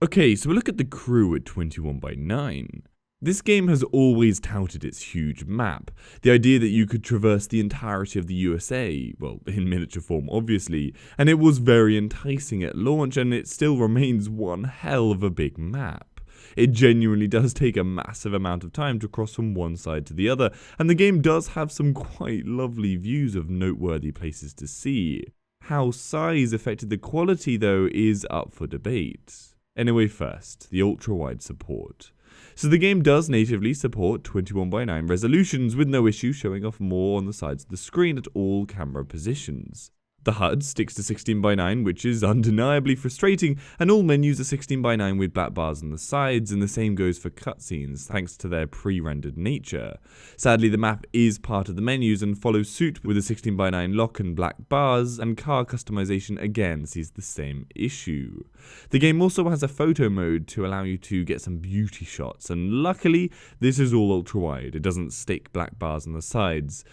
Okay, so we look at the crew at 21x9. This game has always touted its huge map, the idea that you could traverse the entirety of the USA, well, in miniature form obviously, and it was very enticing at launch, and it still remains one hell of a big map. It genuinely does take a massive amount of time to cross from one side to the other, and the game does have some quite lovely views of noteworthy places to see. How size affected the quality though is up for debate. Anyway, first, the ultra-wide support. So the game does natively support 21x9 resolutions with no issue showing off more on the sides of the screen at all camera positions. The HUD sticks to 16x9, which is undeniably frustrating, and all menus are 16x9 with black bars on the sides, and the same goes for cutscenes, thanks to their pre-rendered nature. Sadly, the map is part of the menus and follows suit with the 16x9 lock and black bars, and car customization again sees the same issue. The game also has a photo mode to allow you to get some beauty shots, and luckily, this is all ultra-wide, it doesn't stick black bars on the sides.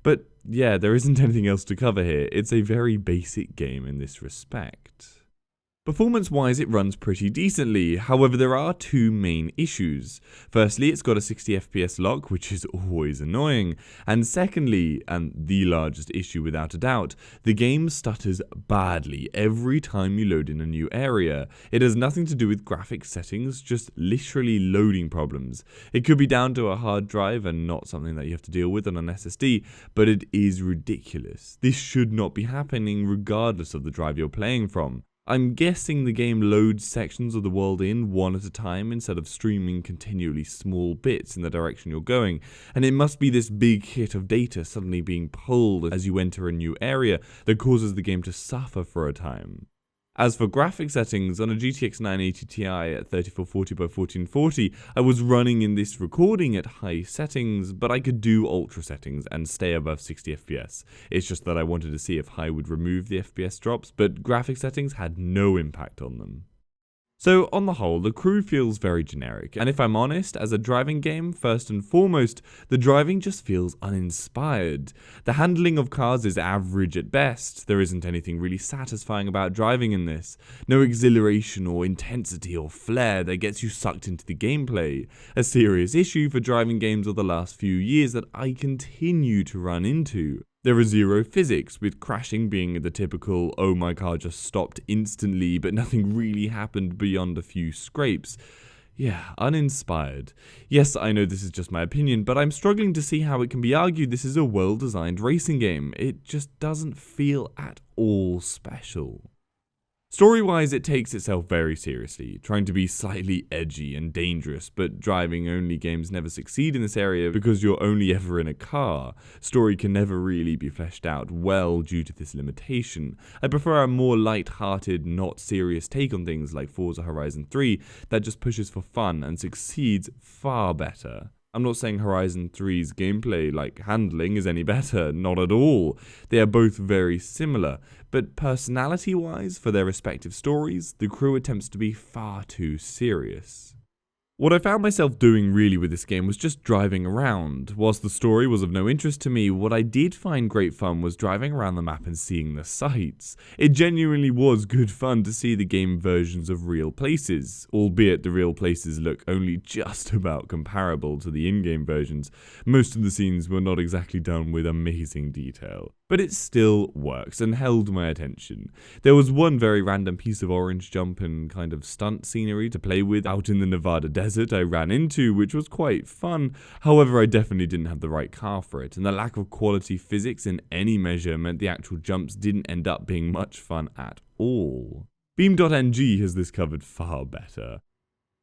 But yeah, there isn't anything else to cover here. It's a very basic game in this respect. Performance-wise, it runs pretty decently, however there are two main issues. Firstly, it's got a 60 FPS lock, which is always annoying, and secondly, and the largest issue without a doubt, the game stutters badly every time you load in a new area. It has nothing to do with graphics settings, just literally loading problems. It could be down to a hard drive and not something that you have to deal with on an SSD, but it is ridiculous. This should not be happening regardless of the drive you're playing from. I'm guessing the game loads sections of the world in one at a time instead of streaming continually small bits in the direction you're going, and it must be this big hit of data suddenly being pulled as you enter a new area that causes the game to suffer for a time. As for graphic settings, on a GTX 980 Ti at 3440x1440, I was running in this recording at high settings, but I could do ultra settings and stay above 60 FPS. It's just that I wanted to see if high would remove the FPS drops, but graphic settings had no impact on them. So on the whole, the crew feels very generic, and if I'm honest, as a driving game, first and foremost, the driving just feels uninspired. The handling of cars is average at best, there isn't anything really satisfying about driving in this, no exhilaration or intensity or flair that gets you sucked into the gameplay, a serious issue for driving games of the last few years that I continue to run into. There are zero physics, with crashing being the typical, oh my car just stopped instantly but nothing really happened beyond a few scrapes. Yeah, uninspired. Yes, I know this is just my opinion, but I'm struggling to see how it can be argued this is a well-designed racing game. It just doesn't feel at all special. Story-wise, it takes itself very seriously, trying to be slightly edgy and dangerous, but driving-only games never succeed in this area because you're only ever in a car. Story can never really be fleshed out well due to this limitation. I prefer a more light-hearted, not serious take on things like Forza Horizon 3 that just pushes for fun and succeeds far better. I'm not saying Horizon 3's gameplay, like handling, is any better, not at all. They are both very similar, but personality-wise, for their respective stories, the crew attempts to be far too serious. What I found myself doing really with this game was just driving around. Whilst the story was of no interest to me, what I did find great fun was driving around the map and seeing the sights. It genuinely was good fun to see the game versions of real places, albeit the real places look only just about comparable to the in-game versions. Most of the scenes were not exactly done with amazing detail. But it still works and held my attention. There was one very random piece of orange jump and kind of stunt scenery to play with out in the Nevada desert I ran into, which was quite fun. However, I definitely didn't have the right car for it, and the lack of quality physics in any measure meant the actual jumps didn't end up being much fun at all. Beam.ng has this covered far better.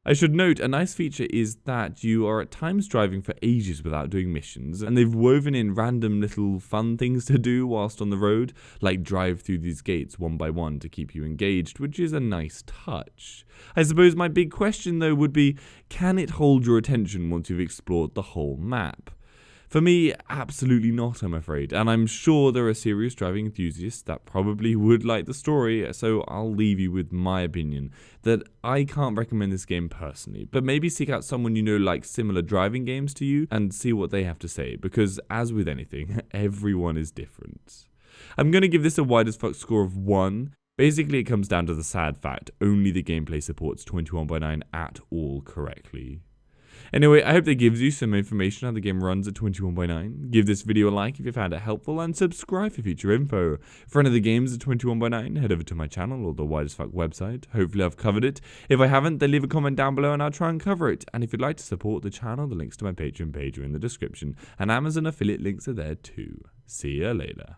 I should note, a nice feature is that you are at times driving for ages without doing missions, and they've woven in random little fun things to do whilst on the road, like drive through these gates one by one to keep you engaged, which is a nice touch. I suppose my big question though would be, can it hold your attention once you've explored the whole map? For me, absolutely not, I'm afraid, and I'm sure there are serious driving enthusiasts that probably would like the story, so I'll leave you with my opinion, that I can't recommend this game personally, but maybe seek out someone you know likes similar driving games to you and see what they have to say, because as with anything, everyone is different. I'm going to give this a WideAsFcuk score of 1. Basically, it comes down to the sad fact only the gameplay supports 21:9 at all correctly. Anyway, I hope that gives you some information on how the game runs at 21:9. Give this video a like if you found it helpful, and subscribe for future info. For any of the games at 21:9, head over to my channel or the WideAsFcuk website. Hopefully I've covered it. If I haven't, then leave a comment down below and I'll try and cover it. And if you'd like to support the channel, the links to my Patreon page are in the description, and Amazon affiliate links are there too. See ya later.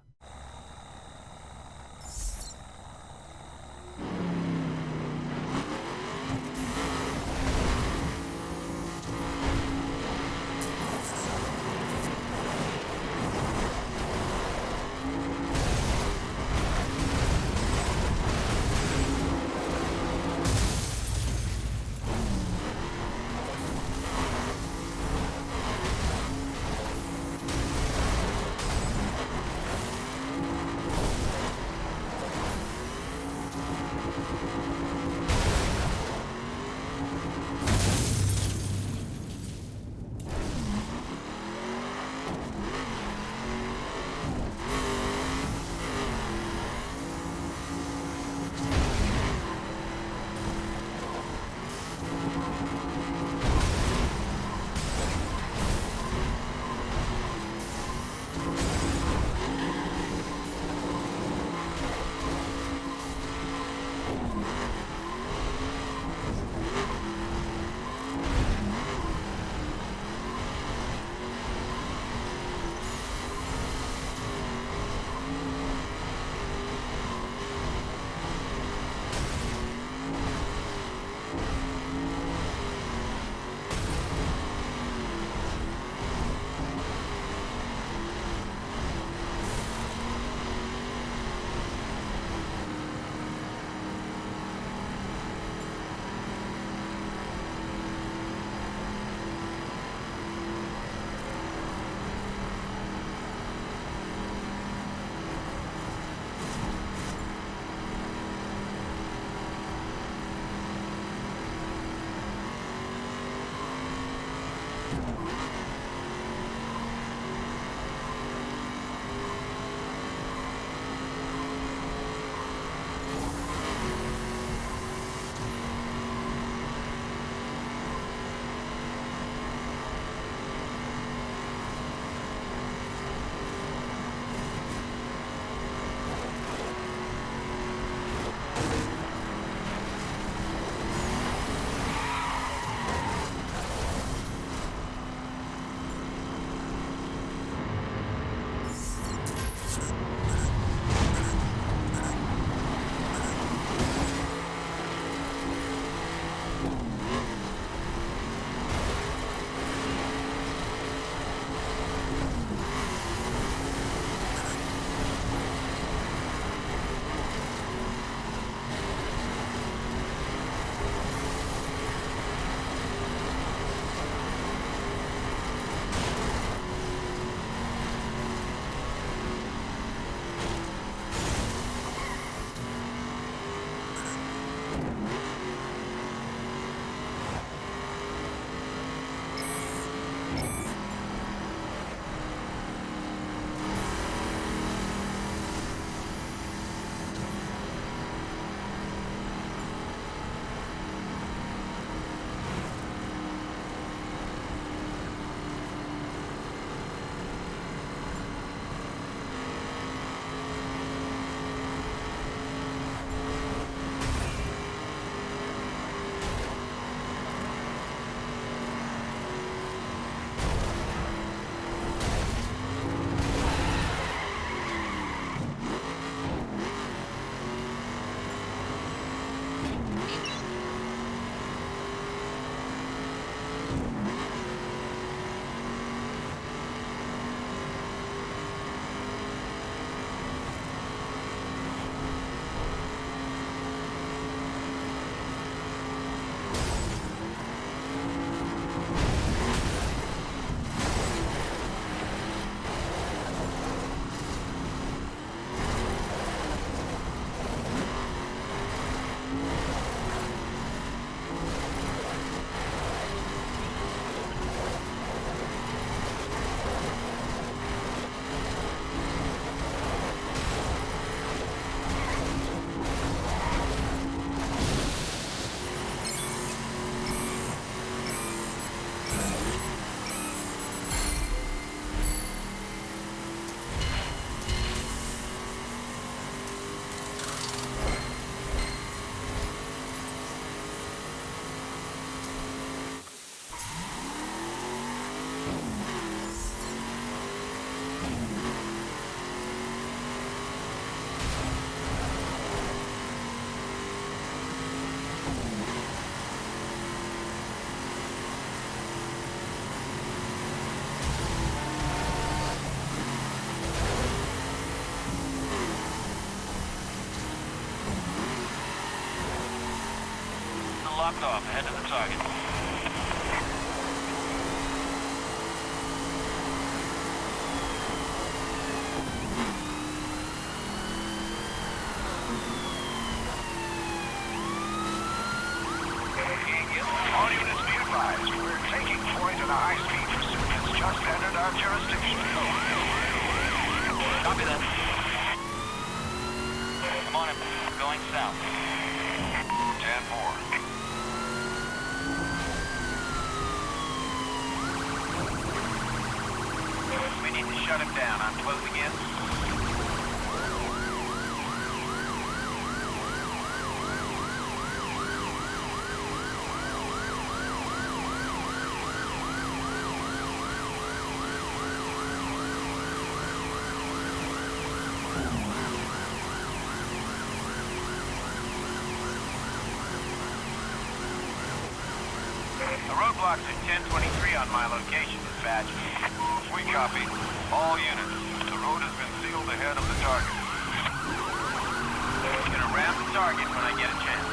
dropped off ahead of the target. All units be advised. We're taking point at a high speed pursuit that's just entered our jurisdiction. Copy that. Come on, going south. 10-4. We need to shut him down. I'm closing in. The roadblocks at 1023 on my location, dispatch. We copy. All units. The road has been sealed ahead of the target. I'm gonna ram the target when I get a chance.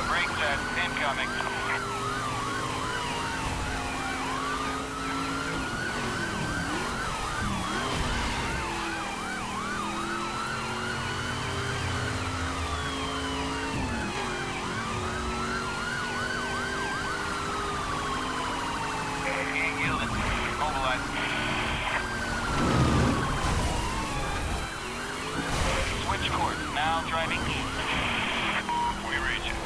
Break set. Incoming. Switch course, now driving east. We reach it.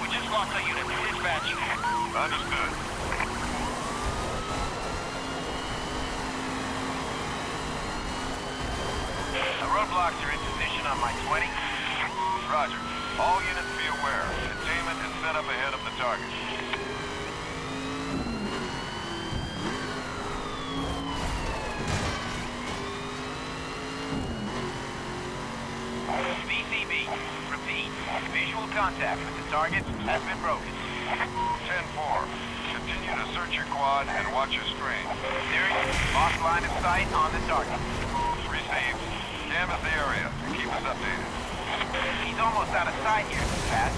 We just lost a unit. Dispatch. Understood. The roadblocks are in position on my 20. Roger. All units be aware. Containment is set up ahead of the target. VCB. Repeat. Visual contact with the target has been broken. 10-4. Continue to search your quad and watch your strain. Theory. Lost line of sight on the target. Received. Canvass the area and keep us updated. He's almost out of sight here, dispatch.